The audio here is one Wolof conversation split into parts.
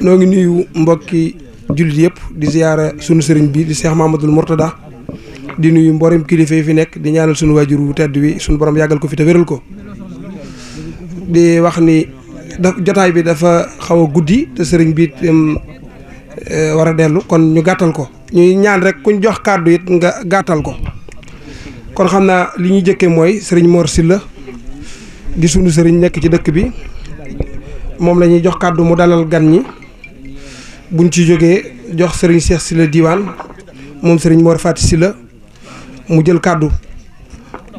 noo ngi nuyu mbokki jullit yëpp di ziyaara sunu sëriñ bi di Cheikh Mamadou Mourtada di nuyu mboolem kilifa yi fi nekk di ñaanal sunu waajur wu tedd wi sunu borom yàggal ko fi te wéral ko di wax ni jotaay bi dafa xaw a guddi te sëriñ bi war a dellu kon ñu gàttal ko ñuy ñaan rek kuñ jox kàddu it nga gàttal ko kon xam naa li ñuy jëkkee mooy sëriñ Mor Sylla di sunu sëriñ nekk ci dëkk bi moom la ñuy jox kàddu mu dalal gan ñi buñ ci jógee jox sëriñ Cheikh Sylla Diwane moom sëriñ Mor Fati Sylla mu jël kàddu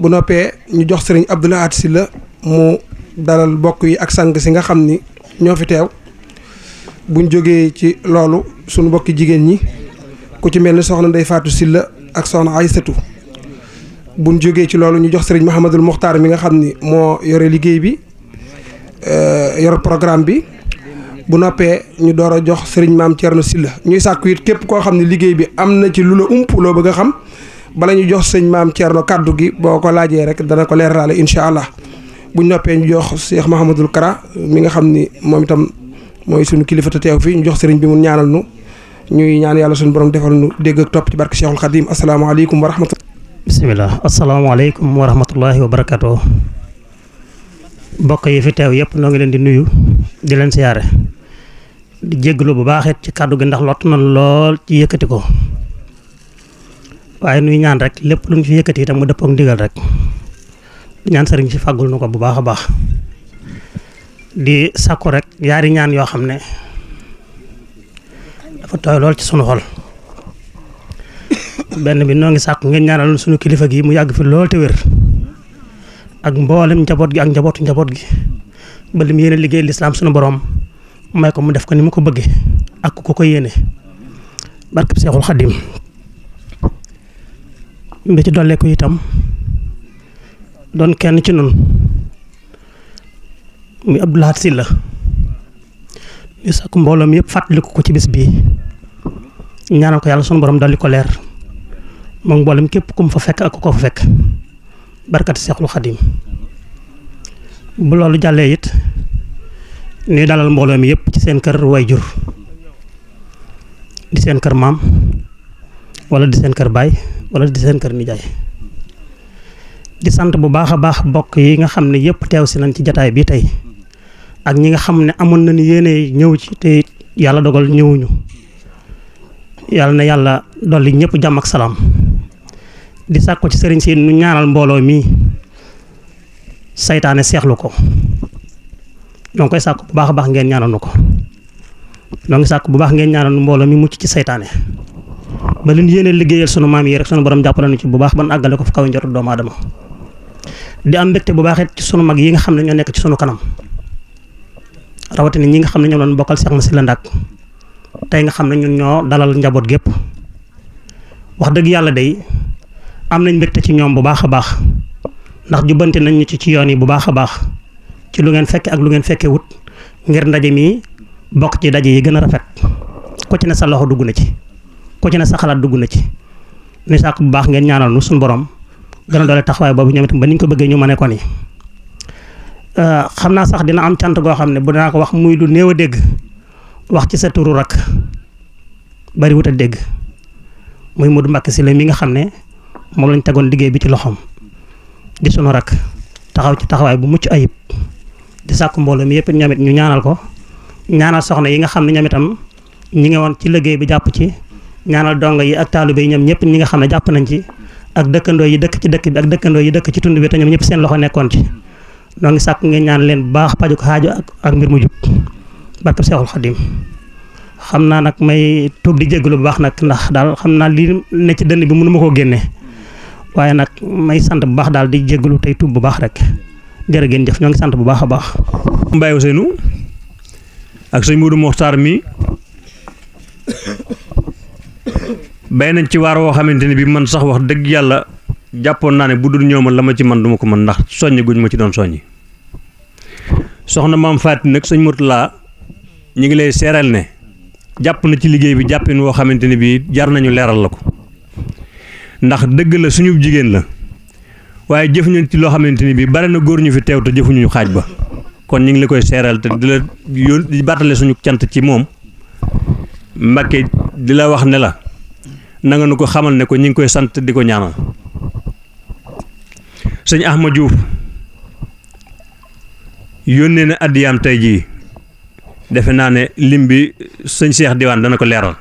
bu noppee ñu jox sëriñ Abdou Lahad Sylla mu dalal bokk yi ak sang si nga xam ni ñoo fi teew buñ jógee ci loolu sunu bokki jigéen ñi ku ci mel ni soxna Ndey Fatou Sylla ak soxna Aysatu buñ jógee ci loolu ñu jox sëriñ Mouhamadul Muxtaar mi nga xam ni moo yore liggéey bi yor programme bi bu noppee ñu door a jox sëriñ Maam Thierno Sylla ñuy sàkku it képp koo xam ne liggéey bi am na ci lu la ump loo bëgg a xam bala ñu jox sëñ Maam Thierno kàddu gi boo ko laajee rek dana ko leeralaale incha allah buñ noppee ñu jox Cheikh Mahamadul Kara mi nga xam ni moom itam mooy suñu kilifa te teew fi ñu jox sëriñ bi mu ñaanal nu ñuy ñaan yàlla suñu borom defal nu dégg ak topp ci barke Cheikhul Khadim asalaamaaleykum wa rahmatulah. bisimilah asalaamaaleykum wa rahmatullahi wa barakatuh. mbokk yi fi teew yëpp noo ngi leen di nuyu di leen siyaare di jégalu bu baax it ci kàddu gi ndax lott na lool ci yëkkati ko waaye nuy ñaan rek lépp lu ñu fi yëkkati itam mu dëppook ndigal rek ñaan sëriñ si fàggul na ko bu baax a baax di sàkku rek yaari ñaan yoo xam ne dafa tooy lool ci sunu xol benn bi noo ngi sàkku ngeen ñaanal sunu kilifa gi mu yàgg fi lool te wér ak mboolem njaboot gi ak njabootu njaboot gi ba lim yéene liggéey lislaam sunu borom may ko mu def ko ni mu ko bëggee ak ku ko yéene barkeb Seexul Xadim mbi ci dollee ko itam doon kenn ci nun muy Abdou Lahad Sylla ñu sakku mbooloom yëpp fàttaliku ko ci bis bii ñaanal ko yàlla sunu borom dolli ko leer moom mboolem képp ku mu fa fekk ak ku ko fa fekk barkat Seexul Xadim bu loolu jàllee it ñuy dalal mbooloo mi yëpp ci seen kër wayjur di seen kër maam wala di seen kër baay wala di seen kër nijaay di sant bu baax a baax bokk yi nga xam ne yëpp teew si nañ ci jataay bi tey ak ñi nga xam ne amoon nañu yéene ñëw ci te yàlla dogal ñëwuñu yàlla na yàlla dolli ñëpp jàmm ak salaam di sàkku ci sëriñ si nu ñaanal mbooloo mi saytaane seexlu ko ñoo ngi koy sàkku bu baax a baax ngeen ñaanal nu ko ñoo ngi sàkku bu baax ngeen ñaanal nu mbooloo mi mucc ci saytaane ba leen yéene liggéeyal sunu maam yi rek sunu borom jàppale nu ci bu baax ban àggale ko fu kaw njortu doomu aadama di am mbégte bu baax it ci sunu mag yi nga xam ne ñoo nekk ci sunu kanam rawatina ñi nga xam ne ñoom lañ bokkal Cheikh Sylla Ndak tey nga xam ne ñun ñoo dalal njaboot gépp wax dëgg yàlla day am nañ mbégte ci ñoom bu baax a baax ndax jubbante nañ ñu ci yoon yi bu baax a baax ci lu ngeen fekke ak lu ngeen fekke wut ngir ndaje mi bokk ci daje yi gën a rafet ku ci ne sa loxo dugg na ci ku ci ne sa xalaat dugg na ci ni sàkk bu baax ngeen ñaanal nu suñu borom gën a doole taxawaay boobu ñoom itam ba niñ ko bëggee ñu mëne ko ni xam naa sax dina am cant goo xam ne bu dinaa ko wax muy lu néew a dégg wax ci sa turu rak bari wut a dégg muy Modou Mbacké Sylla mi nga xam ne moom lañ tegoon liggéey bi ci loxoom di sunu rak taxaw ci taxawaay bu mucc ayib di sàkku mbooloo mi yëpp ñoom it ñu ñaanal ko ñaanal soxna yi nga xam ne ñoom itam ñi ngi woon ci liggéey bi jàpp ci ñaanal donga yi ak taalibe yi ñoom ñëpp ñi nga xam ne jàpp nañ ci ak dëkkandoo yi dëkk ci dëkk bi ak dëkkandoo yi dëkk ci tund bi te ñoom ñëpp seen loxo nekkoon ci noo ngi sàkk ngeen ñaan leen bu baax paju ko xaajo ak mbir mu jub barkab Seexul Xadim xam naa nag may tuub di jégalu bu baax nag ndax daal xam naa lii ne ci dënn bi mënu ma koo génne waaye nag may sant bu baax daal di jégalu tey tuub bu baax rek jërë ngeen jëf ñoo ngi sant bu baax a baax. Mbaye Ousseynou ak sëñ Modou Mokhtar mi bay nañ ci waar woo xamante ne bi man sax wax dëgg yàlla jàppoon naa ne bu dul ñëw man la ma ci man duma ko mën ndax soññ guñ ma ci doon soññi soxna maam Faati nag sëñ Mourtala ñu ngi lay seeral ne jàpp na ci liggéey bi jàppin woo xamante ne bii jar nañu leeral la ko ndax dëgg la suñu jigéen la waaye jëf ñu ci loo xamante ni bii bari na góor ñu fi teew te jëfuñu xaaj ba kon ñu ngi la koy seeral te di la di battale suñu cant ci moom Mbàkke di la wax ne la na nga nu ko xamal ne ko ñi ngi koy sant di ko ñaanal. sëñ Ahma Diouf yónnee na addiyaam tey jii defe naa ne lim bi sëñ Cheikh Diwane dana ko leeral.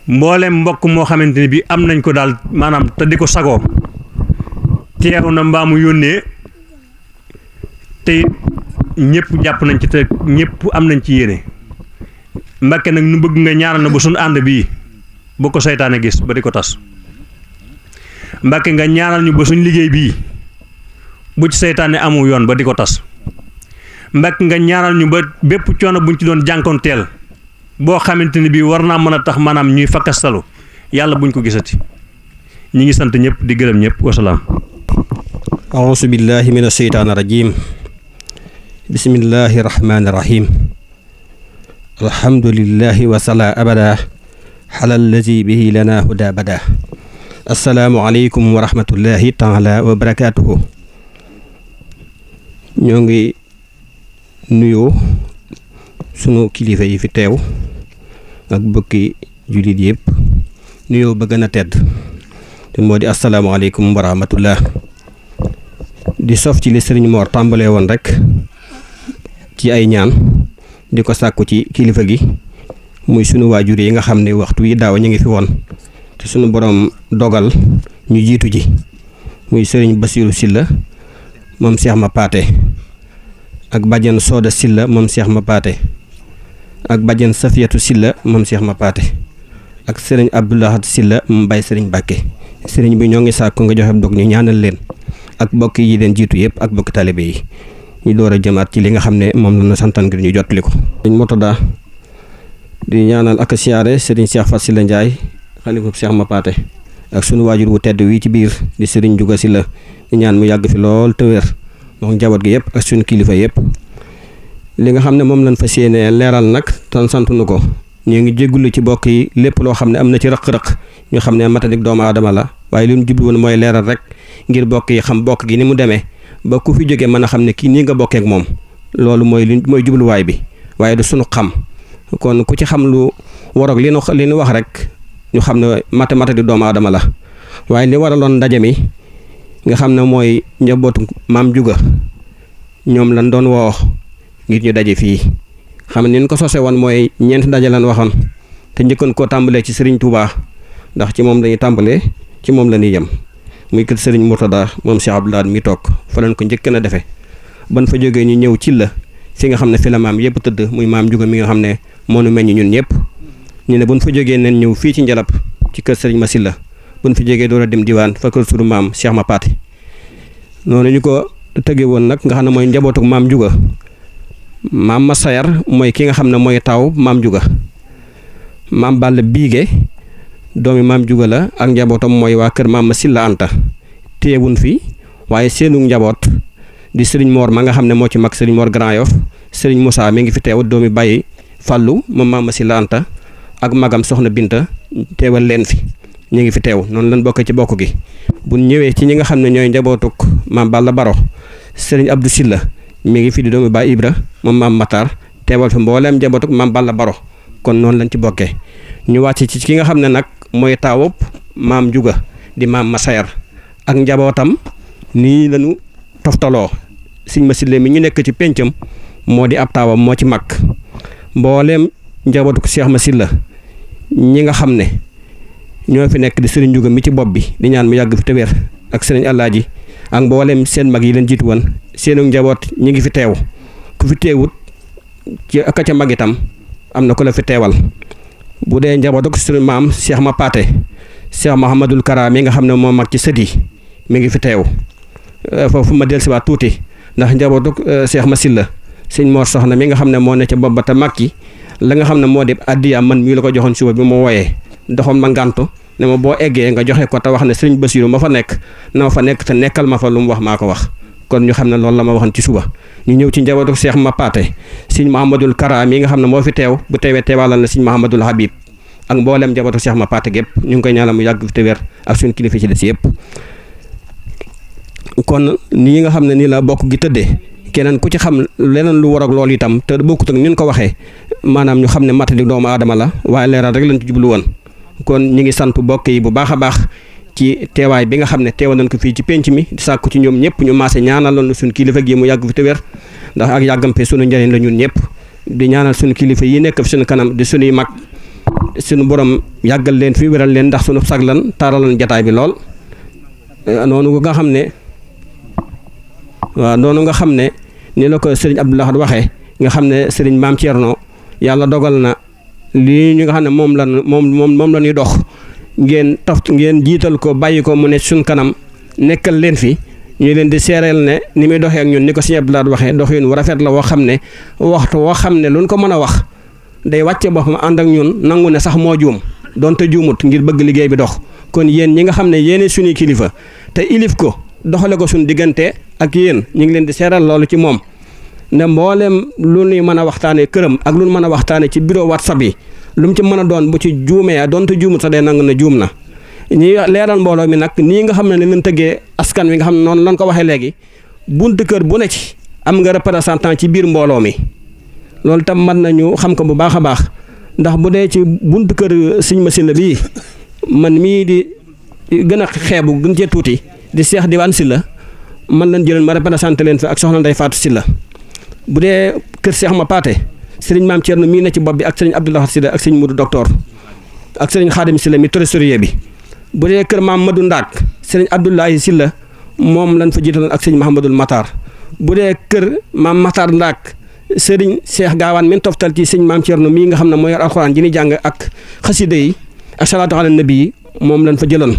mboolem mbokk moo xamante ni bi am nañ ko daal maanaam te di ko sagoo teew na mbaamu yónnee te ñëpp jàpp nañ ci te ñëpp am nañ ci yéene. Mbàkke nag nu bëgg nga ñaanal na ba suñu ànd bii bu ko seytaane gis ba di ko tas. Mbàkke nga ñaanal ñu ba suñ liggéey bii bu ci seytaane amu yoon ba di ko tas. Mbàkke nga ñaanal ñu ba bépp coono buñ ci doon jànkoonteel boo xamante ni bii war naa mën a tax maanaam ñuy fakkastalu yàlla buñ ko gisati. ñi ngi sant ñëpp di gërëm ñëpp wasalaam. auzu billahi mina sheytaani rajim. bismillahi rahmaani rahim. alhamdulillahi wa sala abada xala allazi bihi lana huda bada. assalaamu aleykum wa rahmatullahi taala wa barakaatuhu. ñoo ngi nuyoo sunu kilifa yi fi teew ak bokki jullit yëpp nuyoo ba gën a tedd te moo di assalaamu aleykum wa rahmatullah. di sof ci li sëriñ Mor tàmbalee woon rek ci ay ñaan di ko sàkku ci kilifa gi muy sunu waajur yi nga xam ne waxtu yi daaw ñu ngi fi woon te sunu borom dogal ñu jiitu ji muy sëriñ Basiiru Silla moom Seex ma paate ak bàjjen Sooda Silla moom Seex ma paate ak bàjjen Safiyatu Silla moom Seex ma paate ak sëriñ Abdoulahat Silla moom Baay sëriñ Bàkke. sëriñ bi ñoo ngi sàkku nga joxe dog ñu ñaanal leen ak bokk yi leen jiitu yëpp ak bokk taalibe yi ñu door a jëmaat ci li nga xam ne moom la ñu santaan ngir ñu jottali ko. sëriñ Murtada di ñaanal ak siyaare sëriñ Cheikh Fat Silla Ndiaye xalifa Seex ma paate ak sunu waajur wu tedd wii ci biir di sëriñ Juga Silla di ñaan mu yàgg fi lool te wér moom njaboot gi yëpp ak suñu kilifa yëpp. li nga xam ne moom lañ fas yéene leeral nag tan sant nu ko ñu ngi jéggulu ci bokk yi lépp loo xam ne am na ci rëq-rëq ñu xam ne matadik doomu aadama la waaye li ñu jublu woon mooy leeral rek ngir bokk yi xam bokk gi ni mu demee ba ku fi jógee mën a xam ne kii nii nga bokkee ak moom loolu mooy jubluwaay bi waaye du sunu xam kon ku ci xam lu waroog li nu wax rek ñu xam ne matadik doomu aadama la waaye li waraloon ndaje mi nga xam ne mooy njabootu maam Juga ñoom lañ doon woo ngir ñu daje fii xam ne ni ñu ko sose woon mooy ñeent daje lan waxoon te njëkkoon koo tàmbalee ci Serigne Touba ndax ci moom lañuy tàmbalee ci moom la ñuy yem muy kër Serigne Murtada moom Cheikh Abdoulaye mi toog fa lañ ko njëkk na defee ban fa jógee ñu ñëw ci la fi nga xam ne fi la maam yëpp tëdd muy maam Juga mi nga xam ne moo nu meññ ñun ñëpp ñu ne buñ fa jógee neen ñëw fii ci Njalab ci kër Serigne Masilla buñ fa jógee door a dem diwaan fa kër sunu maam Cheikh ma paate noonu ñu ko tëggee woon nag nga xam ne mooy njabootu maam Juga maam Masayar mooy ki nga xam ne mooy taw maam Juga maam Balla Biige doomi maam Juga la ak njabootam mooy waa kër maam Masilla Anta téyewun fi waaye seenu njaboot di sëriñ Mor ma nga xam ne moo ci mag sëriñ Mor Grand Yoff sëriñ Moussa mi ngi fi teew doomi Baye Fàllu moom maam Masilla Anta ak magam soxna Binta teewal leen fi ñu ngi fi teew noonu lañ bokkee ci bokk gi bu ñëwee ci ñi nga xam ne ñooy njabootuk maam Balla Baro sëriñ Abdou Silla mi ngi fi di doomi Baay Ibra moom maam Matar teewal fi mbooleem njabootuk maam Balla Baro kon noonu lañ ci bokkee ñu wàcc ci ki nga xam ne nag mooy taawub maam Juga di maam Masayar ak njabootam nii lañu toftaloo Sëriñ Masilla mi ñu nekk ci péncam moo di ab taawam moo ci mag mbooleem njabootuk Cheikh Masilla ñi nga xam ne ñoo fi nekk di sëriñ Juga mi ci bopp bi di ñaan mu yàgg fi te wér ak sëriñ Alaaji ak mboolem seen mag yi leen jiitu woon seenu njaboot ñi ngi fi teew ku fi teewut ci ak ca mag itam am na ko la fi teewal bu dee njabootuk sëriñ maam Cheikh ma paate Cheikh Mahamadul Kara mi nga xam ne moo mag ci sët yi mi ngi fi teew foofu ma dellusiwaat tuuti ndax njabootuk Cheikh Masilla sëñ Mor Soxna mi nga xam ne moo ne ca bopp ba te mag ki la nga xam ne moo di addiyaam man mii la ko joxoon suba bi ma wooyee doxoon ma ngàntu ne ma boo eggee nga joxe ko te wax ne sëriñ Basiiru ma fa nekk na ma fa nekk te nekkal ma fa lu mu wax maa ko wax kon ñu xam ne loolu la ma waxoon ci suba ñu ñëw ci njabootu Cheikh ma paate sëñ Mahamadul Kara mi nga xam ne moo fi teew bu teewee teewalal na sëñ Mahamadul Habib ak mboolem njabootu Cheikh ma paate gépp ñu ngi koy ñaanal mu yàgg fi te wér ak suñu kilifa ci des yëpp kon nii nga xam ne nii la bokk gi tëddee keneen ku ci xam leneen lu war ak loolu itam te bokkut ak ñun ko waxee maanaam ñu xam ne matali doomu aadama la waaye leeral rek lañ ci jublu woon kon ñu ngi sant bokk yi bu baax a baax ci teewaay bi nga xam ne teewal nañ ko fii ci penc mi di sàkku ci ñoom ñëpp ñu maase ñaanaloon suñu kilifa gi mu yàgg fi te wér ndax ak yàggam fi suñu njëriñ la ñun ñëpp di ñaanal suñu kilifa yi nekk fi suñu kanam di suñuy mag suñu borom yàggal leen fi wéral leen ndax suñu saglan taaralan jataay bi lool noonu nga xam ne waaw noonu nga xam ne ni la ko sëriñ Abdou Lahad waxee nga xam ne sëriñ Maam Thierno yàlla dogal na lii ñu nga xam ne moom la ñuy dox ngeen jiital ko bàyyi ko mu ne suñ kanam nekkal leen fi ñu leen di seereel ne ni muy doxee ak ñun ni ko sëriñ Abdou Lahad waxee doxin wu rafet la woo xam ne waxtu woo xam ne luñ ko mën a wax day wàcce boppam ànd ak ñun nangu ne sax moo juum donte juumut ngir bëgg liggéey bi dox kon yéen ñi nga xam ne yéene suñuy kilifa te ilif ko doxale ko suñu diggante ak yéen ñu ngi leen di seeral loolu ci moom ne mboolem lu ñuy mën a waxtaanee këram ak lu ñu mën a waxtaanee ci bureau WhatsApp yi lu mu ci mën a doon bu ci juumee donte juumut sax day nangu ne juum na ñi leeral mbooloo mi nag nii nga xam ne leen tëggee askan wi nga xam ne noonu lañ ko waxee léegi buntu kër bu ne ci am nga représentant ci biir mbooloo mi loolu tam mën nañu xam ko bu baax a baax ndax bu dee ci buntu kër Sëñ Masila bii man mii di gën a xeebu gën cee tuuti di Cheikh Diwane Sylla man lañ jëloon ma représenté leen fi ak soxna Ndeye Fatou Sylla bu dee kër Cheikh ma paate sëriñ Maam Thierno mii ne ci bopp bi ak sëriñ Abdou Lahad Sylla ak sëriñ Modou docteur ak sëriñ Khadim Sylla mi trésorier bi bu dee kër Maam Madou Ndaak sëriñ Abdoulaye Sylla moom lañ fa jiitaloon ak sëriñ Mahamadul Matar bu dee kër Maam Matar Ndaak sëriñ Cheikh Gaawaan min toftal ci sëriñ Maam Thierno mii nga xam ne moo yor alxuraan ji ni jàng ak xasida yi ak salaatu ala nabi yi moom lañ fa jëloon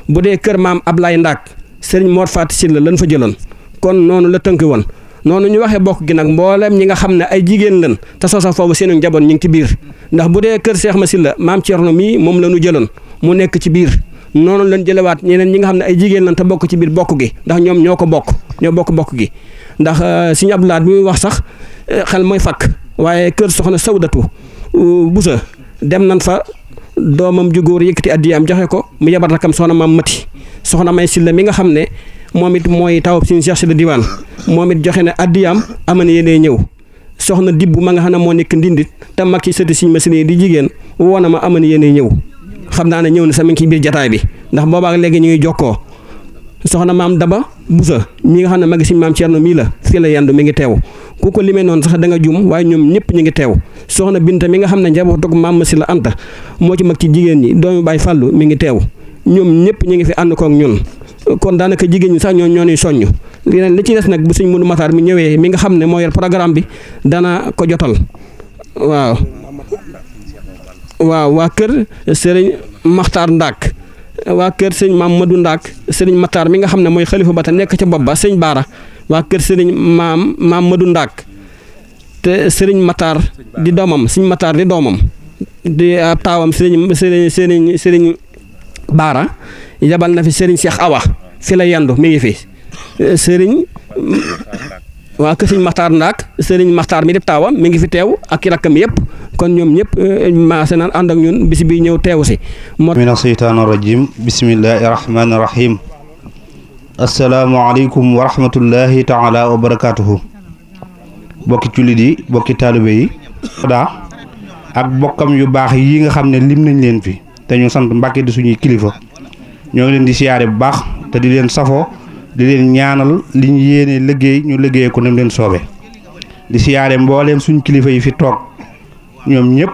bu dee kër Maam Ablaye Ndaak sëriñ Mor Fatou Sylla lañ fa jëloon kon noonu la tënk woon noonu ñu waxee bokk gi nag mboolem ñi nga xam ne ay jigéen lañ te sosa foofu seenu njaboot ñu ngi ci biir ndax bu dee kër Cheikh ma Sylla Maam Thierno mii moom la ñu jëloon mu nekk ci biir noonu lañ jëlewaat ñeneen ñi nga xam ne ay jigéen lañ te bokk ci biir bokk gi ndax ñoom ñoo bokk gi ndax Sëriñ Abdou Lahad bi muy wax sax xel mooy fakk waaye kër soxna Sawdatu Busa dem nañ fa doomam ju góor yëkkati addiyaam joxe ko mu yabat rakam soxna Maam Mati soxna May Sylla mi nga xam ne moom it mooy tawab Sëriñ Cheikh Sylla Diwaan moom it joxe ne addiyaam amana yéenee ñëw soxna Dibbu ma nga xam ne moo nekk Ndindit te mag ci sëti Sëriñ Masila di jigéen woona ma amana yéenee ñëw xam naa ne ñëw na sax mi ngi ci biir jataay bi ndax boobaak léegi ñu ngi jokkoo soxna Maam Daba Busa mi nga xam ne magi Sëriñ Maam Thierno mii la fii la yendu mi ngi teew ku ko limee noonu sax da nga jum waaye ñoom ñëpp ñu ngi teew soxna Binta mi nga xam ne njabootu Maam Masila Anta moo ci mag ci jigéen ñi doomi Baay Fàllu mi ngi teew ñoom ñëpp ñu ngi fi ànd kook ñun kon daanaka jigéen ñi sax ñoo ñuy soññ li ci des nag bu Sëriñ Modou Matar mi ñëwee mi nga xam ne moo yor programme bi dana ko jotal waaw waa kër Sëriñ Maxtaar Ndaak waa kër Sëriñ Maam Madou Ndaak Sëriñ Matar mi nga xam ne mooy xalifa ba te nekk ca bopp ba Sëriñ Baara waa kër Sëriñ Maam Madou Ndaak te Sëriñ Matar di doomam Sëriñ Matar di doomam di taawam Sëriñ Baara yabal na fi Sëriñ Cheikh Awa fi la yendu mi ngi fi Sëriñ waa kër Sëriñ Maxtaar Ndaak Sëriñ Maxtaar mi di taawam mi ngi fi teew ak i rakkam yëpp kon ñoom ñëpp maase naan ànd ak ñun bis bi ñëw teew si mina seytaani rajim bismillahi rahmaani rahim asalaamaaleykum wa rahmatullahi taala wa barakaatuhu bokki jullit yi bokki taalibe yi daa ak bokkam yu baax yi nga xam ne lim nañ leen fi te ñu sant Mbàkke di suñuy kilifa ñoo ngi leen di siyaare bu baax te di leen safoo di leen ñaanal li ñu yéene liggéey ñu liggéey ko nem leen soobe di siyaare mbooleem suñ kilifa yi fi toog ñoom ñëpp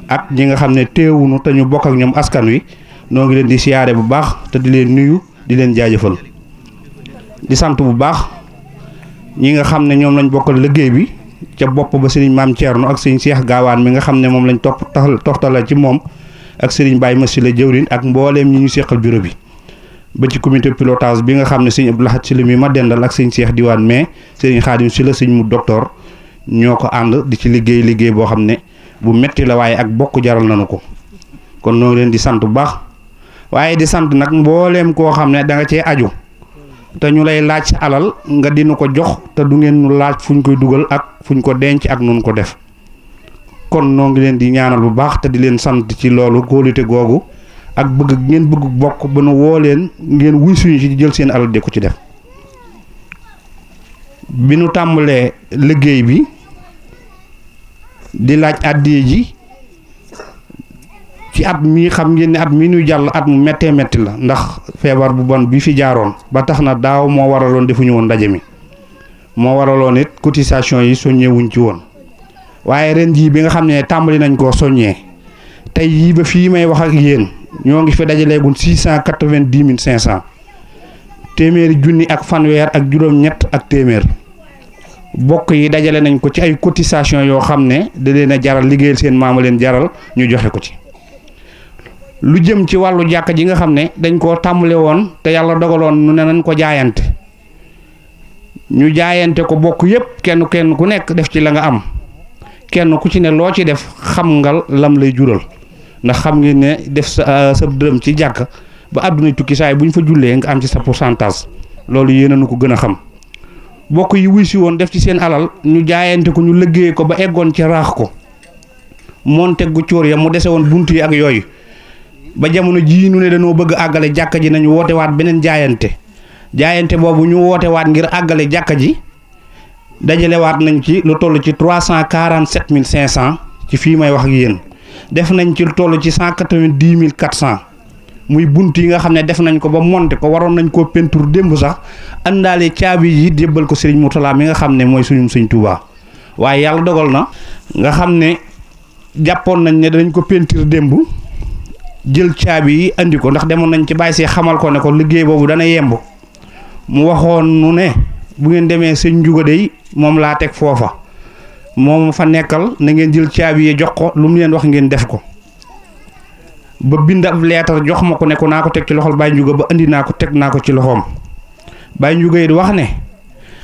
ak ñi nga xam ne teewunu te ñu bokk ak ñoom askan wi noo ngi leen di siyaare bu baax te di leen nuyu di leen jaajëfal di sant bu baax ñi nga xam ne ñoom lañ bokkal liggéey bi ca bopp ba sëriñ Maam Thierno ak sëriñ Cheikh Gaawaan mi nga xam ne moom lañ toftala ci moom ak sëriñ Baye Masila jëwriñ ak mbooleem ñi ñu seqal bureau bi ba ci comité pilotage bi nga xam ne sëriñ Abdou Lahad Sylla mi ma dendal ak sëriñ Cheikh Diwaan mais sëriñ Khadim Sylla sëriñ mu docteur ñoo ko ànd di ci liggéey boo xam ne bu metti la waaye ak bokk jaral nañu ko kon noo leen di sant bu baax waaye di sant nag mbooleem koo xam ne da nga cee aju te ñu lay laaj sa alal nga dina ko jox te du ngeen nu laaj fuñ koy dugal ak fuñ ko denc ak nun ko def kon noo ngi leen di ñaanal bu baax te di leen sant ci loolu kóolute googu ak bëgg ngeen bëgg bokk ba nu woo leen ngeen wuy suñu ci jël seen alal de ko ci def bi nu tàmbalee liggéey bi di laaj àddee ji ci at mii xam ngeen ne at mii ñu jàll at mu méttee métti la ndax feebar bu bon bi fi jaaroon ba tax na daaw moo waraloon defuñu woon ndaje mi moo waraloon it cotisation yi soññewuñ ci woon waaye ren jii bi nga xam ne tàmbali nañ koo soññee tey yii ba fii may wax ak yéen ñoo ngi fi dajaleegul 690 500 téeméeri junni ak fanweer ak juróom-ñett ak téeméer bokk yi dajale nañ ko ci ay cotisation yoo xam ne da leen a jaral liggéeyal seen maama leen jaral ñu joxe ko ci. lu jëm ci wàllu jàkka ji nga xam ne dañ koo tàmbale woon te yàlla dogaloon nu ne nañ ko jaayante ñu jaayante ko bokk yépp kenn ku nekk def ci la nga am kenn ku ci ne loo ci def xam nga lam lay jural ndax xam ngeen ne def sa dërëm ci jàkka ba àdduna tukki saay bu ñu fa jullee nga am ci sa pourcentage loolu yéen na ko gën a xam bokk yi wuy si woon def ci seen alal ñu jaayante ko ñu liggéey ko ba eggoon ci raax ko monte gu cóor ya mu dese woon bunt yi ak yooyu ba jamono jii nu ne dañoo bëgg àggale jàkka ji nañu woote waat beneen jaayante boobu ñu woote waat ngir àggale jàkka ji dajale waat nañ ci lu toll ci 347 500 ci fii may wax ak yéen def nañ ci lu toll ci 190 400 muy bunt yi nga xam ne def nañ ko ba monte ko waroon nañ koo peinture démb sax àndaale caabi yi débbal ko Serigne Mourtala mi nga xam ne mooy suñum Sëñ Tuubaa waaye yàlla dogal na nga xam ne jàppoon nañ ne danañ ko peinture démb jël caabi yi andi ko ndax demoon nañ ci bàyyi see xamal ko ne ko liggéey boobu dana yemb mu waxoon nu ne bu ngeen demee sëñ Njuga dey moom laa teg foofa moom fa nekkal na ngeen jël caabi yi jox ko lu mu leen wax ngeen def ko ba bind ab leetar jox ma ko ne ko naa ko teg ci loxol Baye Njuga ba andi naa ko teg naa ko ci loxoom Baye Njuga yi wax ne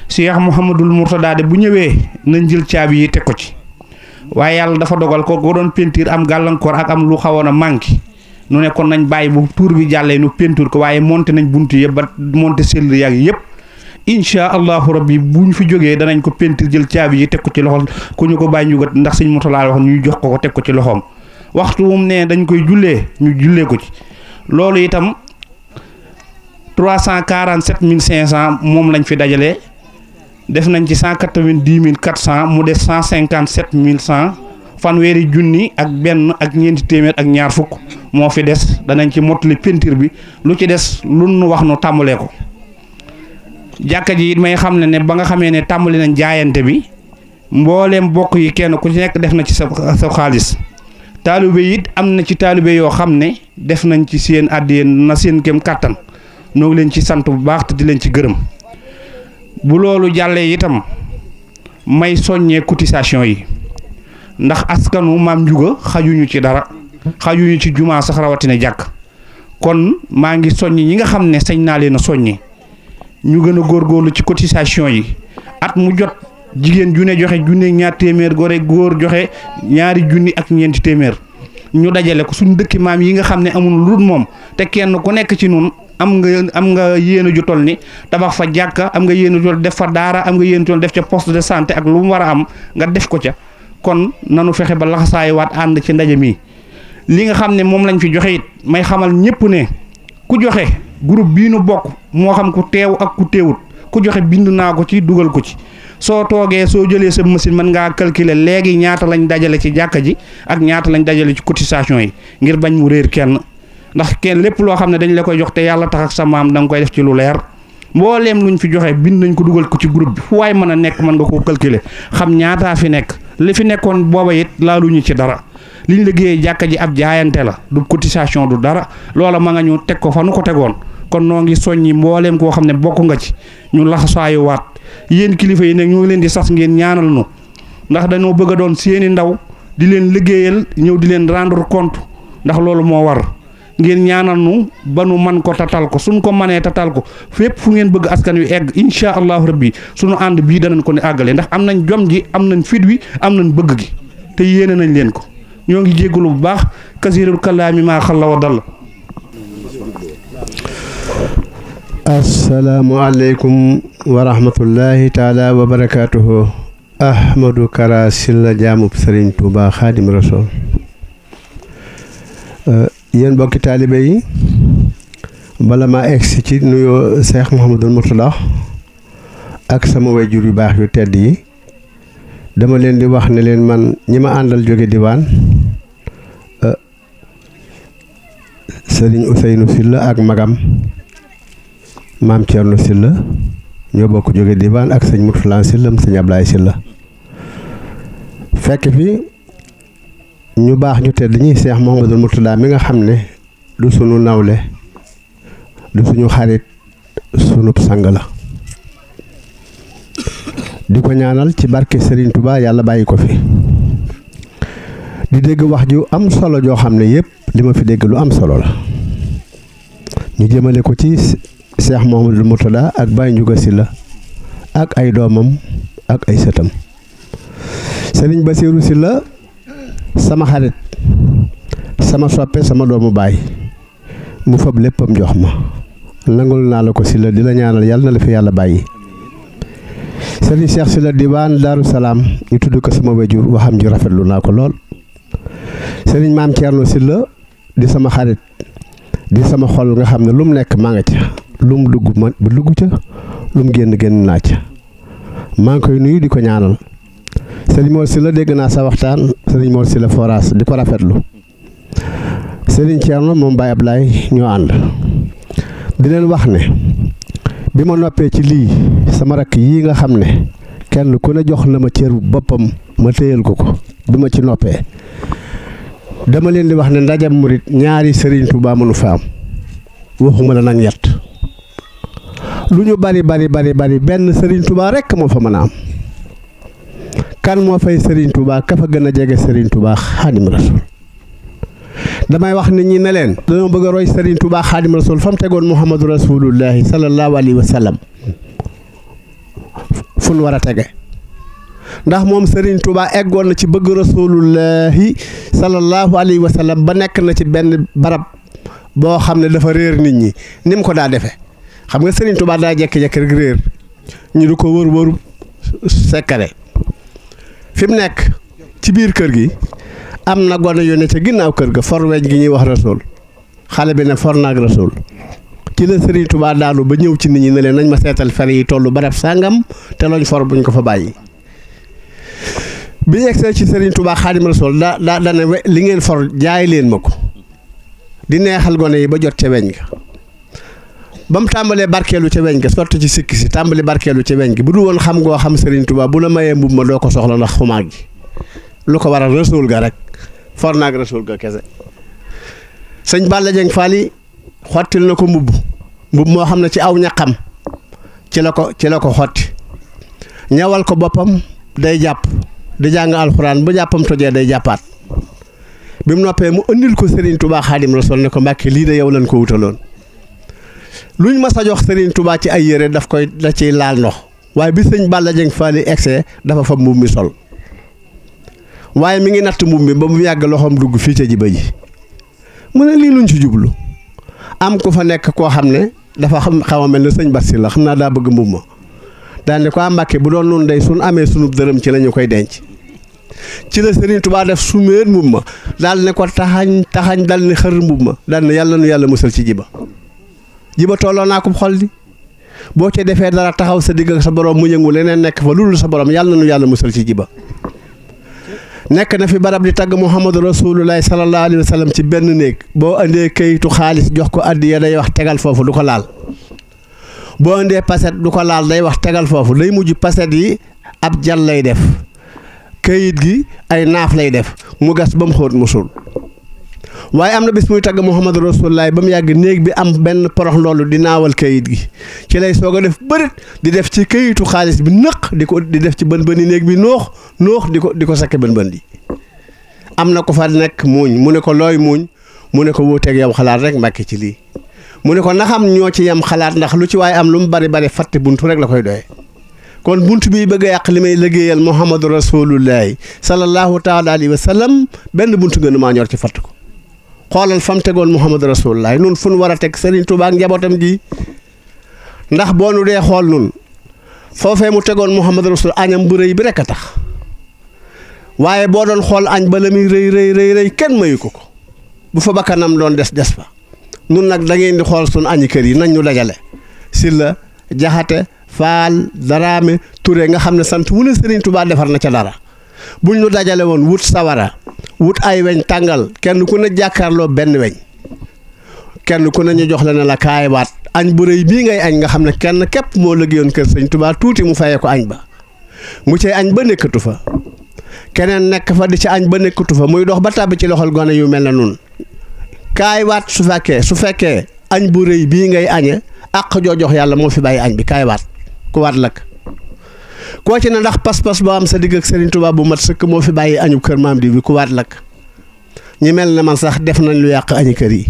Cheikh Mouhamadul Mourtada de bu ñëwee nañ jël caabi yi teg ko ci waaye yàlla dafa dogal ko doon peinture am gàllankoor ak am lu xawoon a manqué nu ne kon nañ bàyyi bu tuur bi jàllee nu peinture ko waaye monté nañ bunt yëpp ba monté sell yàgg yëpp incha allahu rabbi bu ñu fi jógee danañ ko peinture jël caabi yi teg ko ci loxol ku ñu ko bàyyi njugat ndax sëñ Mourtala wax ñu jox ko teg ko ci loxoom waxtu mu ne dañ koy jullee ñu jullee ko ci loolu itam 347 500 moom lañ fi dajale def nañ ci 190 400 mu des 157 100 fanweeri junni ak benn ak ñeenti téeméer ak ñaar fukk moo fi des danañ ci mottali peinture bi lu ci des lu nu wax nu tàmbalee ko jàkka ji it may xam ne ba nga xamee ne tàmbali nañ jaayante bi mbooleem bokk yi kenn ku ci nekk def na ci sa xaalis taalibe it am na ci taalibe yoo xam ne def nañ ci seen àddiyee na seen kem kàttan noo ngi leen ci sant bu baax te di leen ci gërëm bu loolu jàllee itam may soññee cotisation yi ndax askanu maam Njuga xajuñu ci dara xajuñu ci jumaa sax rawatina jàkk kon maa ngi soññ ñi nga xam ne sañ naa leen a soññi ñu gën a góorgóorlu ci cotisation yi at mu jot jigéen ju ne joxe junne ñaar téeméer gore góor joxe ñaari junni ak ñeenti téeméer ñu dajale ko suñu dëkki maam yi nga xam ne amul lu dul moom te kenn ku nekk ci nun am nga yéene ju toll ni tabax fa jàkka am nga yéene ju toll def fa daara am nga yéene ju toll def ca poste de santé ak lu mu war a am nga def ko ca kon nanu fexe ba laxasaayu waat ànd ci ndaje mi li nga xam ne moom lañ fi joxe it may xamal ñëpp ne ku joxe groupe bii nu bokk moo xam ku teew ak ku teewut ku joxe bind naa ko ci dugal ko ci soo toogee soo jëlee sa machine mën ngaa calculer léegi ñaata lañ dajale ci jàkka ji ak ñaata lañ dajale ci cotisation yi ngir bañ mu réer kenn ndax kenn lépp loo xam ne dañ la koy jox te yàlla tax ak sa maam da nga koy def ci lu leer mbooleem luñ fi joxe bind nañ ko dugal ko ci groupe bi fu waay mën a nekk mën nga koo calculer xam ñaataa fi nekk li fi nekkoon booba it laaluñu ci dara liñ liggéeyee jàkka ji ab jaayante la du cotisation du dara loola ma nga ñu teg ko fa nu ko tegoon kon noo ngi soññi mbooleem koo xam ne bokk nga ci ñu laxasaayu waat yéen kilifa yi nag ñoo ngi leen di sas ngeen ñaanal nu ndax dañoo bëgg a doon seeni ndaw di leen liggéeyal ñëw di leen rendre compte ndax loolu moo war ngeen ñaanal nu ba nu man ko tatal ko suñ ko manee tatal ko fépp fu ngeen bëgg askan wi egg incha allahu rabbi suñu ànd bii danañ ko ne àggale ndax am nañ jom ji am nañ fit wi am nañ bëgg gi te yéene nañ leen ko ñoo ngi jéggalu bu baax kasirul kalaami maa xalla wa dalla. asalaamualeykum wa rahmatullahi taala wa barakaatuhu. Ahmadou Kara Sylla jaamub Serigne Touba Xaadim Rasul. Yéen bokki taalibe yi bala maa egsi ci nuyoo Cheikh Mouhamadul Mourtada ak sama wayjur yu baax yu tedd yi dama leen di wax ne leen man ñi ma àndal jóge diwaan Sëriñ Ousseynou Sylla ak magam maam Thierno Sylla ñoo bokk jóge diwaan ak sëñ Moutala Sylla sëñ Ablaye Sylla fekk fi ñu baax ñu tedd ñi Cheikh Mouhamadul Mourtada mi nga xam ne du sunu nawle du suñu xarit sunu sang la di ko ñaanal ci barke Serigne Touba yàlla bàyyi ko fi di dégg wax ju am solo joo xam ne yëpp li ma fi dégg lu am solo la ñu jëmale ko ci Cheikh Mouhamadul Mourtada ak Baye Ndiouga Sylla ak ay doomam ak ay sëtam Serigne Bassirou Sylla sama xarit sama soppe sama doomu baay mu fab léppam jox ma nangul naa la ko Sylla di la ñaanal yàlla na la fi yàlla bàyyi Serigne Cheikh Sylla diwaan Daaru Salaam ñu tudd ko sama wajur waxam ji rafetlu naa ko lool Serigne maam Thierno Sylla di sama xarit di sama xol nga xam ne lu mu nekk maa nga ca lu mu dugg ma bu dugg ca lu mu génn naa ca maa ngi koy nuyu di ko ñaanal Serigne Mor Sylla dégg naa sa waxtaan Serigne Mor Sylla Foras di ko rafetlu Serigne Thierno moom Baye Ablaye ñoo ànd di leen wax ne bi ma noppee ci lii sama rakk yii nga xam ne kenn ku ne jox na ma cër boppam ma téyal ko bi ma ci noppee dama leen di wax ne ndajam murit ñaari Serigne Touba mënu fa am waxuma la nag ñett lu ñu bari benn Serigne Touba rekk moo fa mën a am kan moo fay Serigne Touba ka fa gën a jege Serigne Touba Xaadim Rasul damay wax nit ñi ne leen dañoo bëgg a roy Serigne Touba Xaadim Rasul fa mu tegoon Muhammadu Rasulullahi sallallahu alayhi wa sallam fu nu war a tege ndax moom Serigne Touba eggoon na ci bëgg Rasulullahi sallallahu alayhi wa sallam ba nekk na ci benn barab boo xam ne dafa réer nit ñi ni mu ko daa defee xam nga Serigne Touba daa jekki-jekki rek réer ñu du ko wër sekkare fi mu nekk ci biir kër gi am na gone yu ne ca ginnaaw kër ga for weñ gi ñuy wax rasul xale bi ne for naag rasul ci la Serigne Touba daanu ba ñëw ci nit ñi ne leen nañ ma seetal fer yi tollu barab sàngam te lañ for buñ ko fa bàyyi bi yegsee ci Serigne Touba Xaadim Rasul daa ne li ngeen for jaay leen ma ko di neexal gone yi ba jot ca weñ ga ba mu tàmbalee barkeelu ca weñ ga sotti ci sikki si tàmbali barkeelu ca weñ gi bu du woon xam ngoo xam Serigne Touba bu la mayee mbubb ma doo ko soxla ndax xumaag gi lu ko waral rasul ga rek for naag rasul ga kese sëñ Balla Dieng Fall xottil na ko mbubb moo xam ne ci aw ñaqam ci la ko xotti ñawal ko boppam day jàpp di jàng alxuraan bu jàppam tojee day jàppaat bi mu noppee mu andil ko Serigne Touba Xaadim Rasul ne ko Mbàkke lii de yow lañ ko wutaloon luñ mas a jox Serigne Touba ci ay yére da ciy laal ndox waaye bi sëñ Balla Dieng Fall egsee dafa fa mbubb mi sol waaye mi ngi natt mbubb mi ba mu yàgg loxoom dugg fii ca jiba ji mu ne lii luñ ci jublu am ku fa nekk koo xam ne dafa xaw a mel ne sëñ Bassi la xam naa daa bëgg mbubb ma daal ne ko Mbàkke bu doon nun day suñ amee sunub dërëm ci la ñu koy denc ci la Serigne Touba def sumeer mbubb ma daal ne ko taxañ dal ne xër mbubb ma daal ne yàlla nu yàlla musal ci jiba tolloo naa ko xol di boo ci defee dara taxaw sa digg ak sa borom mu yëngu leneen nekk fa loolu sa borom yàlla nu yàlla musal ci jiba nekk na fi barab di tagg Muhammadu Rasulullahi sallallahu alayhi wa sallam ci benn néeg boo andee kayitu xaalis jox ko addiya day wax tegal foofu du ko laal boo andee paset du ko laal day wax tegal foofu day mujj paset yi ab jal lay def kayit gi ay naaf lay def mu gas ba mu xóot mu suul waaye am na bis muy tagg Muhammadu Rasulullahi ba mu yàgg néeg bi am benn porox loolu di naawal kayit gi ci lay soog a def bërit di def ci kayitu xaalis bi nëq di def ci bën bëni néeg bi noox di ko sakke bën bën di am na ko fa nekk muuñ mu ne ko looy muuñ mu ne ko wuuteeg yow xalaat rek Mbàkke ci lii mu ne ko naxam ñoo ci yem xalaat ndax lu ci waaye am lu mu bari fàtte buntu rek la koy doyee kon buntu bi bëgg a yàq li may liggéeyal Muhammadu Rasulullahi sallallahu taala alayhi wa sallam benn buntu gënu maa ñor ci fàtt ko xoolal fa mu tegoon Muhammadu Rasulullahi nun fu nu war a teg Serigne Touba ak njabootam gi ndax boo nu dee xool nun foofee mu tegoon Muhammadu Rasul añam bu rëy bi rek a tax waaye boo doon xool añ ba la muy rëy kenn mayu ko bu fa bakkanam doon des fa nun nag da ngeen di xool sun añi kër yi nañ ñu dajale Sylla Jaxate Faal Daraame Touré nga xam ne sant wu ne Serigne Touba defar na ca dara buñ ñu dajale woon wut sawara wut ay weñ tàngal kenn ku ne jàkkaarloo benn weñ kenn ku ne ñu jox la ne la kaay waat añ bu rëy bii ngay añ nga xam ne kenn képp moo liggéeyoon kër sëñ Tuubaa tuuti mu fayee ko añ ba mu cay añ ba nekkatu fa keneen nekk fa di ci añ ba nekkatu fa muy dox ba tàbbi ci loxol gone yu mel ne nun kaay waat su fekkee añ bu rëy bii ngay añe àq joo jox yàlla moo fi bàyyi añ bi kaay waat ku waat lakk koo ci ne ndax pas-pas boo am sa digg ak Serigne Touba bu mat sëkk moo fi bàyyi añu kër maam di bi ku waat lakk ñi mel ne man sax def nañ lu yàq añu kër yi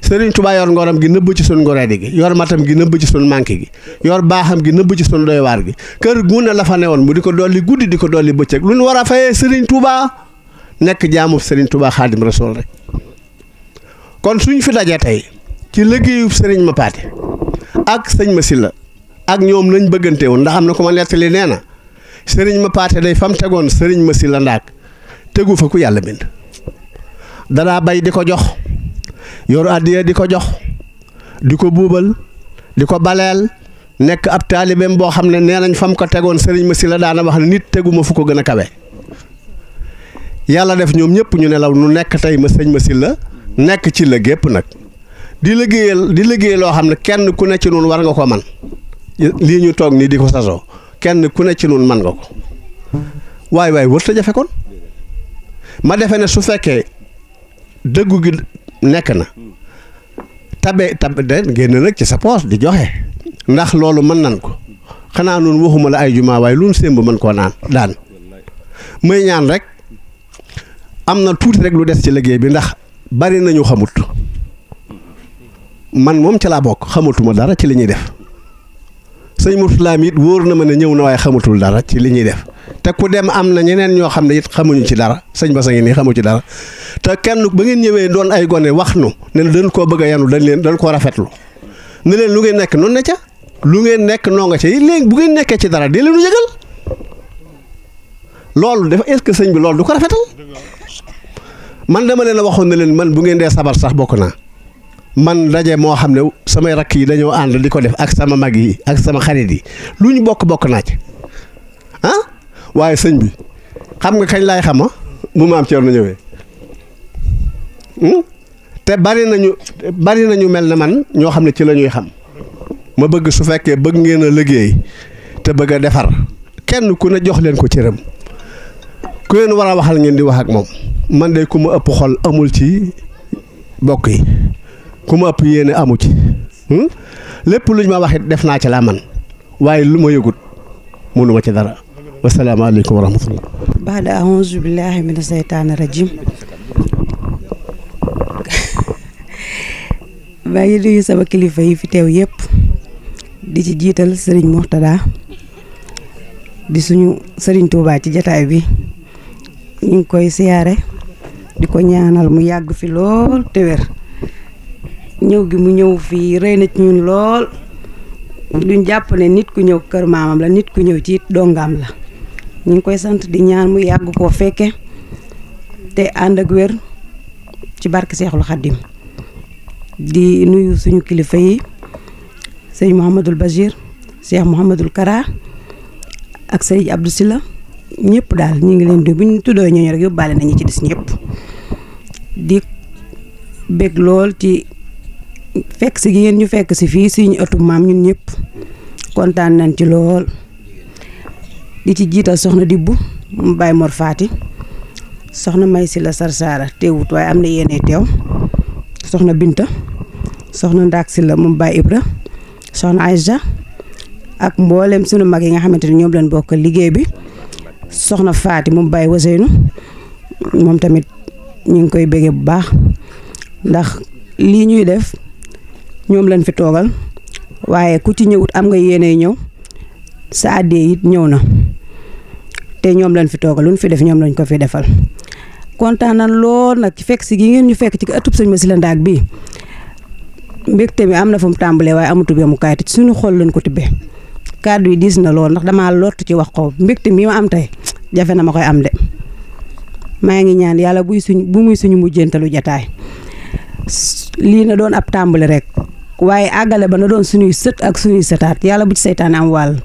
Serigne Touba yor ngoram gi nëbb ci sun ngoreedi gi yor matam gi nëbb ci sun manqué gi yor baaxam gi nëbb ci sun doy waar gi kër gu ne la fa newoon mu di ko dolli guddi di ko dolli bëccëg lu ñu war a fayee Serigne Touba nekk jaamu Serigne Touba Xaadim Rasuul rek kon suñ fi dajee tey ci liggéeyu Serigne Mapaté ak sëñ Masila ak ñoom lañ bëggante woon ndax am na ko ma nettali nee na Serigne Mapaté day fam tegoon Serigne Masila ndaak tegu fa ku yàlla bind danaa bay di ko jox yor addiya di ko jox di ko buubal di ko baleel nekk ab taalibeem boo xam ne nee nañ fam ko tegoon Serigne Masila daana wax ne nit teguma fu ko gën a kawe yàlla def ñoom ñëpp ñu nelaw nu nekk tey ma sëñ Masila nekk ci la gépp nag di liggéey loo xam ne kenn ku ne ci noonu war nga ko man lii ñu toog nii di ko sasoo kenn ku ne ci noonu man nga ko waay wërta jafe kon ma defe ne su fekkee dëggu gi nekk na tabe de génn nag ci sa poos di joxe ndax loolu mën nan ko xanaa noonu waxuma la ay jumaa waaye lu nu sémb mën koo daan may ñaan rek am na tuuti rek lu des ci liggéey bi ndax bari nañu xamut man moom ci laa bokk xamatuma dara ci li ñuy def sëñ Murtala it wóor na ma ne ñëw na waaye xamatul dara ci li ñuy def te ku dem am na ñeneen ñoo xam ne it xamuñu ci dara sëñ Basa ngi nii xamu ci dara te kenn ba ngeen ñëwee doon ay gone wax nu ne dañ koo bëgg a yanu dañ koo rafetlu ne leen lu ngeen nekk noonu ne ca lu ngeen nekk noo nga ca it léegi bu ngeen nekkee ci dara di leen yëgal loolu dafa est-ce que sëñ bi loolu du ko rafetal man dama leen a waxoon ne leen man bu ngeen dee sabar sax bokk naa man daje moo xam ne samay rakk yi dañoo ànd di ko def ak sama mag yi ak sama xarit yi lu ñu bokk naa ci waaye sëñ bi xam nga kañ laay xama bu maam Thierno ñëwee te bari nañu mel ne man ñoo xam ne ci la ñuy xam ma bëgg su fekkee bëgg ngeen a liggéey te bëgg a defar kenn ku ne jox leen ko cëram ku leen war a waxal ngeen di wax ak moom man de ku ma ëpp xol amul ci bokk yi ku ma ëpp yéene amu ci lépp luñ ma waxit def naa ci laa man waaye lu ma yëgut mënuma ci dara wasalaamaaleykum wa rahmatullah baada auzu billahi mina seytaani rajim maa ngi nuyu sama kilifa yi fi teew yëpp di ci jiital Serigne Mourtada di suñu Serigne Touba ci jataay bi ñu ngi koy siyaare di ko ñaanal mu yàgg fi lool te wér ñëw gi mu ñëw fii rëy na ci ñun lool duñ jàpp ne nit ku ñëw kër maamam la nit ku ñëw ci dongaam la ñu ngi koy sant di ñaan mu yàgg koo fekke te ànd ak wér ci barke Seexul Xaddim di nuyu suñu kilifa yi sëñ Mouhamadul Bachir Cheikh Mouhamadul Kara ak sëñ Abdou Silla ñëpp daal ñu ngi leen di bu ñu tuddoo ñooñu rek yóbbaale nañu ci des ñëpp di bég lool ci fekk si gi ngeen ñu fekk si fii suñu ëttu maam ñun ñëpp kontaan nañ ci lool di ci jiital soxna Dibbu mu Baye Mor Faati soxna May Silla Sarsara teewut waaye am na yéene teew soxna Binta soxna Ndaak Silla mu Baye Ibra soxna Aïcha ak mboolem sunu mag yi nga xamante ne ñoom lañ bokk liggéey bi soxna Faati mu Baye Waseynu moom tamit ñu ngi koy béggee bu baax ndax lii ñuy def ñoom lañ fi toogal waaye ku ci ñëwut am nga yéene ñëw sa àddee it ñëw na te ñoom lañ fi toogal lu ñu fi def ñoom lañ ko fi defal kontaan nañ lool nag ci fekk si gi ngeen ñu fekk ci ëttub sëñ Masila Ndaak bii mbégte mi am na fu mu tàmbalee waaye amatu bi mu kaay te ci suñu xol lañ ko tibbee kàddu yi diis na lool ndax damaa lott ci wax ko mbégte mi ma am tey jafe na ma koy am de maa ngi ñaan yàlla bu muy suñu mujjantalu jataay lii na doon ab tàmbali rek waaye àggale ba na doon suñuy sët ak suñuy sëtaat yàlla bu ci seytaane am wàll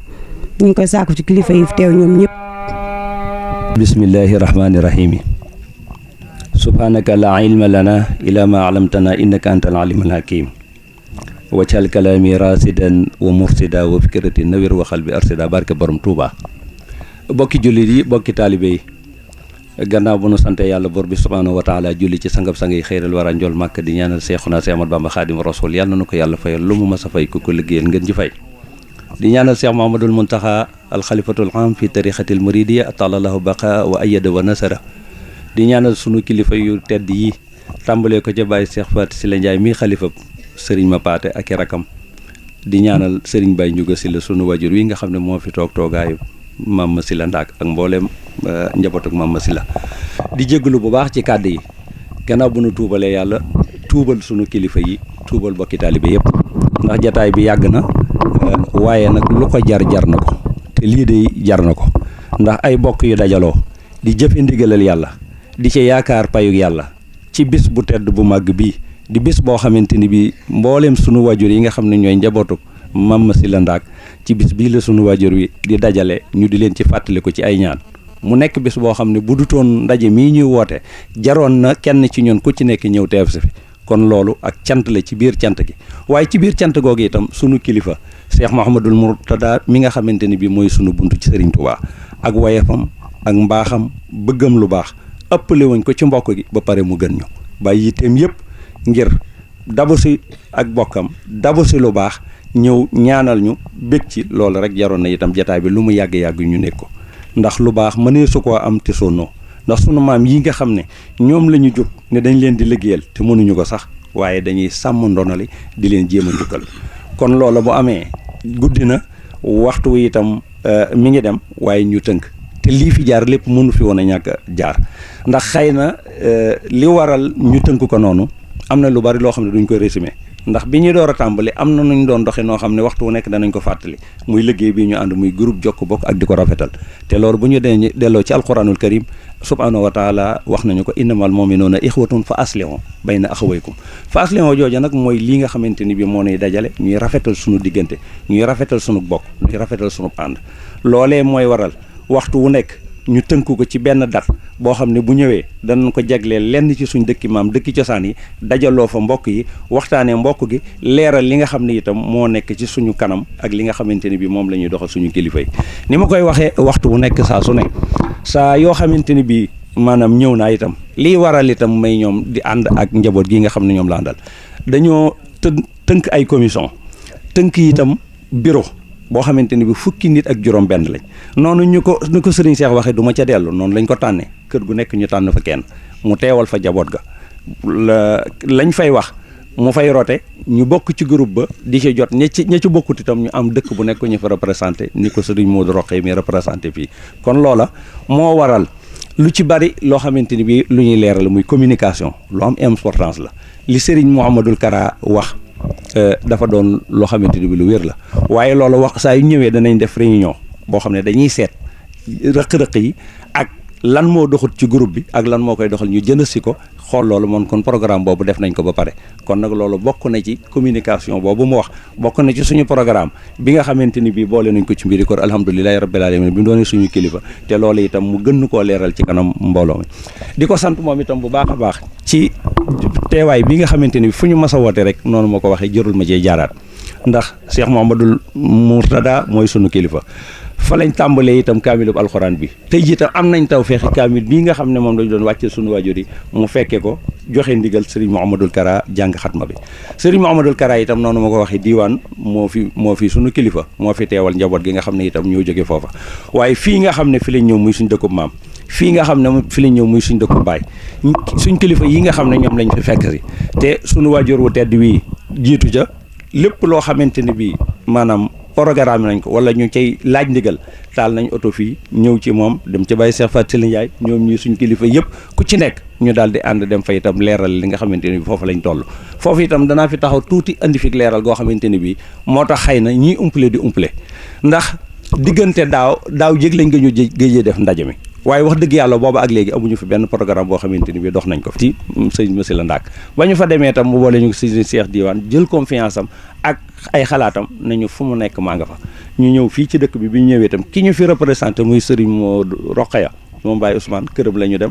ñu ngi koy sàkku ci kilifa yi teew ñoom ñëpp bismillahi rahmani rahimi subhanaka la ilma lana ila ma alamtana innaka antal alimul hakim waccal kalaami rasidan wa mursida wa fikrati nawir waxal bi arsida barke borom Touba. bokki jullit yi bokki taalibe yi gannaaw bu nu sante yàlla bor bi subhanahu wa taala julli ci sangab-sang yi xëyral wara njool màkk di ñaanal Seexuna Seex Ahmadu Bamba Xaadimu Rasuul yàlla na ko yàlla fayal lu mu mas a fay ku ko liggéeyal ngeen ji fay di ñaanal Seex Muhammadul Muntaxa alxalifatul am fi tariqatil muridiya atalallahu baqa wa ayada wa nasara di ñaanal sunu kilifa yu tedd yi tàmbalee ko ca Baye Seex Faati Sylla Njaay mi xalifa sëriñ ma paate ak i rakam di ñaanal sëriñ Baye Ndiouga Sylla sunu wajur wi nga xam ne moo fi toog toogaayu Mame Massila Ndaak ak mbooleem njabootuk Mame Massila di jégalu bu baax ci kàddu yi gannaaw bu nu tuubalee yàlla tuubal sunu kilifa yi tuubal bokki taalibe yëpp ndax jataay bi yàgg na waaye nag lu ko jar na ko te lii de jar na ko ndax ay bokk yu dajaloo di jëfe ndigalal yàlla di ci yaakaar payug yàlla ci bis bu tedd bu màgg bii di bis boo xamante ni bii mbooleem sunu wajur yi nga xam ne ñooy njabootuk Mame Massila Ndaak ci bis bii la sunu wajur wi di dajale ñu di leen ci fàttali ko ci ay ñaan mu nekk bis boo xam ne bu dutoon ndaje mii ñuy woote jaroon na kenn ci ñun ku ci nekk ñëw teew si fi kon loolu ak cant la ci biir cant gi waaye ci biir cant googu itam sunu kilifa Cheikh Mouhamadul Mourtada mi nga xamante ni bii mooy sunu buntu ci Serigne Touba ak wayefam ak mbaaxam bëggam lu baax ëppale wuñ ko ci mbokk gi ba pare mu gën ñu bàyyi yitteem yëpp ngir dabu si ak bokkam dabu si lu baax ñëw ñaanal ñu bég ci loolu rek jaroon na itam jataay bi lu mu yàgg-yàgg ñu nekk ko ndax lu baax mënee su koo am te sonnoo ndax sunu maam yi nga xam ne ñoom la ñu jóg ne dañ leen di liggéeyal te mënuñu ko sax waaye dañuy sàmm ndonali di leen jéem a njukkal kon loola bu amee guddi na waxtu wi itam mi ngi dem waaye ñu tënk te lii fi jaar lépp mënu fi woon a ñàkk jaar ndax xëy na li waral ñu tënk ko noonu am na lu bari loo xam ne duñ koy résumé ndax bi ñuy door a tàmbali am na nuñ doon doxe noo xam ne waxtu wu nekk danañ ko fàttali muy liggéey bi ñu ànd muy groupe jokk bokk ak di ko rafetal te loolu bu ñu delloo ci alquranul karim subhanahu wa taala wax nañu ko innamal mu'minuuna ixwatun fa aslihu bayna axawaykum fa aslihu jooja nag mooy lii nga xamante ni bi moo nuy dajale ñuy rafetal sunu diggante ñuy rafetal sunu bokk ñuy rafetal sunu ànd loolee mooy waral waxtu wu nekk ñu tënk ko ci benn dat boo xam ne bu ñëwee danañ ko jagleel lenn ci suñ dëkki maam dëkki cosaan yi dajaloo fa mbokk yi waxtaanee mbokk gi leeral li nga xam ne itam moo nekk ci suñu kanam ak li nga xamante ni bi moom la ñuy doxal suñu kilifa yi ni ma koy waxee waxtu bu nekk saa su ne saa yoo xamante ni bi maanaam ñëw naa itam liy waral itam may ñoom di ànd ak njaboot gi nga xam ne ñoom la àndal dañoo tënk ay commission tënk itam bureau boo xamante ni bi fukki nit ak juróom benn lañ noonu ñu ko sëriñ Cheikh waxee du ma ca dellu noonu lañ ko tànnee kër gu nekk ñu tànn fa kenn mu teewal fa jaboot ga lañ fay wax mu fay rote ñu bokk ci groupe ba di ci jot ña ci bokkut itam ñu am dëkk bu nekk ñu fa représenté ni ko sëriñ Modou Roqe mi représenté fii kon loola moo waral lu ci bari loo xamante ni bi lu ñuy leeral muy communication lu am importance la li sëriñ Mouhamadul Kara wax dafa doon loo xamante ni bi lu wér la waaye loolu wax saa yu ñëwee danañ def réunion boo xam ne dañuy seet rëq-rëq yi ak lan moo doxut ci groupe bi ak lan moo koy doxal ñu jënd si ko xool loolu moom kon programme boobu def nañ ko ba pare kon nag loolu bokk na ci communication boobu mu wax bokk na ci suñu programme bi nga xamante ni bii boole nañ ko ci mbiri kon alhamdulilahi rabbil alamin bi mu doonee suñu kilifa te loolu itam mu gën koo leeral ci kanam mbooloo mi di ko sant moom itam bu baax a baax ci teewaay bi nga xamante ni fu ñu mas a woote rek noonu ma ko waxee jërul ma cee jaaraat ndax Cheikh Mouhamadul Mourtada mooy sunu kilifa fa lañ tàmbalee itam kaamilub alxuraan bi tey jii itam am nañ taw feexi kaamil bii nga xam ne moom lañ doon wàcce sunu waajur yi mu fekke ko joxe ndigal Serigne Mouhamadul Kara jàng xatma bi Serigne Mouhamadul Kara itam noonu ma ko waxee diiwaan moo fi sunu kilifa moo fi teewal njaboot gi nga xam ne itam ñoo jóge foofa waaye fii nga xam ne fi lañ ñëw muy suñ dëkkub maam fii nga xam ne fi lañ ñëw muy suñ dëkkub baay suñ kilifa yi nga xam ne ñoom lañ fi fekk si te sunu waajur wu tedd wii jiitu ja lépp loo xamante ni bii maanaam programme nañ ko wala ñu cay laaj ndigal taal nañ oto fii ñëw ci moom dem ci Baye Cheikh Faty Sylla Ndiaye ñoom ñi suñ kilifa yëpp ku ci nekk ñu daal di ànd dem fa itam leeral li nga xamante ni bi foofu lañ toll foofu itam danaa fi taxaw tuuti andi fi leeral goo xamante ni bi moo tax xëy na ñii umpale di umpale ndax diggante daaw jég lañ nga ñu géejee def ndaje mi waaye wax dëgg yàlla booba ak léegi amuñu fi benn programme boo xamante ni bi dox nañ ko ci sëñ Massila Ndaak ba ñu fa demee tam mu boole ñu sëñ Cheikh Diwane jël confiance am ak ay xalaatam nañu fu mu nekk maa nga fa ñu ñëw fii ci dëkk bi ñu ñëwee itam ki ñu fi représenté muy sëriñ moo Roqaya moom Baye Ousmane këram la ñu dem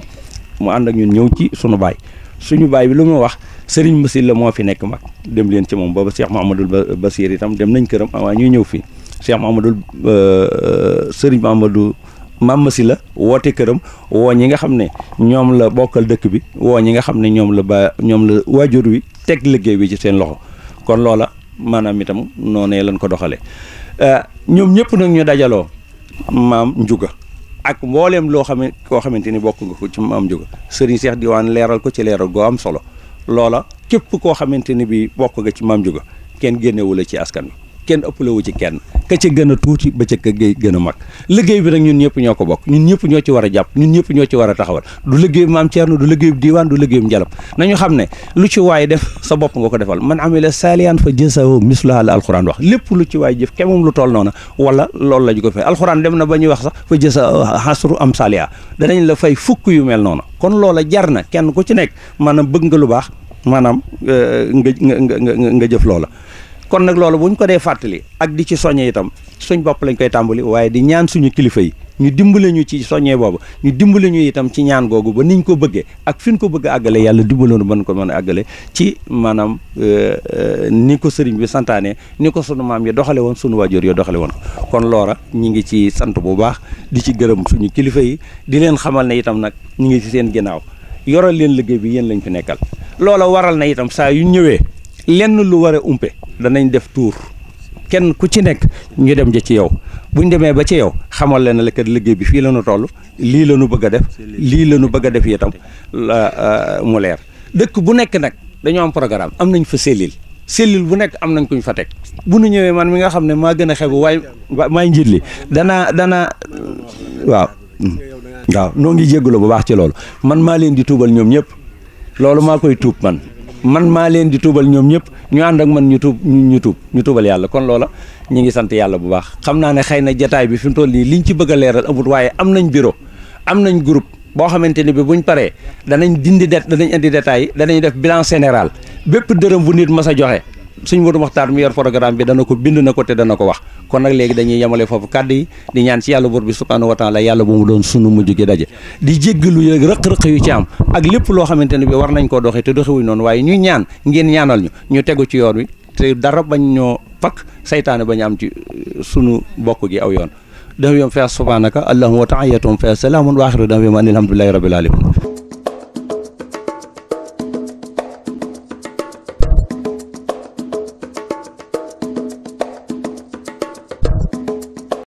mu ànd ak ñun ñëw ci sunu baay suñu baay bi lu mu wax Serigne Massil la moo fi nekk mag dem leen ci moom booba Cheikh Mouhamadoul Bassir itam dem nañ këram avant ñuy ñëw fii Cheikh Mouhamadoul Serigne Mouhamadoul Mame Massil la woote këram woo ñi nga xam ne ñoom la bokkal dëkk bi woo ñi nga xam ne ñoom la waajur wi teg liggéey bi ci seen loxo kon loola maanaam itam noonee lañ ko doxalee ñoom ñëpp nag ñu dajaloo maam Njuga ak mbooleem loo xam ne koo xamante ni bokk nga ko ci maam Njuga Serigne Cheikh Diwane leeral ko ci leeral goo am solo loola képp koo xamante ni bi bokk nga ci maam Njuga kenn génnewu la ci askan wi kenn ëppalewu ci kenn ka ca gën a tuuti ba ca ka gën a mag liggéey bi nag ñun ñëpp ñoo ko bokk ñun ñëpp ñoo ci war a jàpp ñun ñëpp ñoo ci war a taxawal du liggéey maam Thierno du liggéey diiwaan du liggéey njalab nañu xam ne lu ci waay def sa bopp nga ko defal man amila saalihan fa jazaahu mislaha la alxuraan wax lépp lu ci waay jëf kemum lu toll noona wala loolu la ñu ko fay alxuraan dem na ba ñuy wax sax fa jazaahu hasru am saaliha danañ la fay fukk yu mel noonu kon loola jar na kenn ku ci nekk maanaam bëgg nga lu baax maanaam nga jëf loola kon nag loolu bu ñu ko dee fàttali ak di ci soññe itam suñ bopp lañ koy tàmbali waaye di ñaan suñu kilifa yi ñu dimbale ñu ci soññee boobu ñu dimbale ñu itam ci ñaan googu ba niñ ko bëggee ak fi ñu ko bëgg a àggale yàlla dimbaloonu mën ko mën a àggale ci maanaam ni ko sëriñ bi santaane ni ko sunu maam yi doxale woon sunu waajur yi doxale woon kon loola ñi ngi ci sant bu baax di ci gërëm suñu kilifa yi di leen xamal ne itam nag ñi ngi ci seen ginnaaw yoral leen liggéey bi yéen lañ fi nekkal loola waral na itam saa yu ñëwee lenn lu war a umpe danañ def tour kenn ku ci nekk ñu dem ja ci yow buñ demee ba ci yow xamal leen la kat liggéey bi fii la ñu toll lii la ñu bëgg a def lii la ñu bëgg a def itam mu leer dëkk bu nekk nag dañoo am programme am nañ fa cellule bu nekk am nañ kuñ fa teg bu nu ñëwee man mi nga xam ne maa gën a xebu waaye maay njiit li dana waaw noo ngi jégalu bu baax ci loolu man maa leen di tuubal ñoom ñëpp loolu maa koy tuub man maa leen di tuubal ñoom ñëpp ñu ànd ak man ñu tuubal yàlla kon loola ñu ngi sant yàlla bu baax xam naa ne xëy na jataay bi fi mu toll nii liñ ci bëgg a leeral amut waaye am nañ bureau am nañ groupe boo xamante ni bi buñ paree danañ indi détails yi danañ def bilan général bépp dërëm bu nit mas a joxe suñ Modou Mokhtar mi yor programme bi dana ko bind na ko te dana ko wax kon nag léegi dañuy yemale foofu kàddu yi di ñaan ci yàlla buur bi subhanahu wa taala yàlla bu mu doon sunu mujj gi daje di jéggalu yëg rëq-rëq yu ci am ak lépp loo xamante ne bi war nañ koo doxee te doxewuñ noonu waaye ñuy ñaan ngeen ñaanal ñu tegu ci yoon wi te dara bañ ñoo fakk saytaane bañ am ci sunu bokk gi aw yoon daf yom fa subhanaka allahumma wa ta'ayatum fa salamun wa akhiru da'wana alhamdulillahi rabbil alamin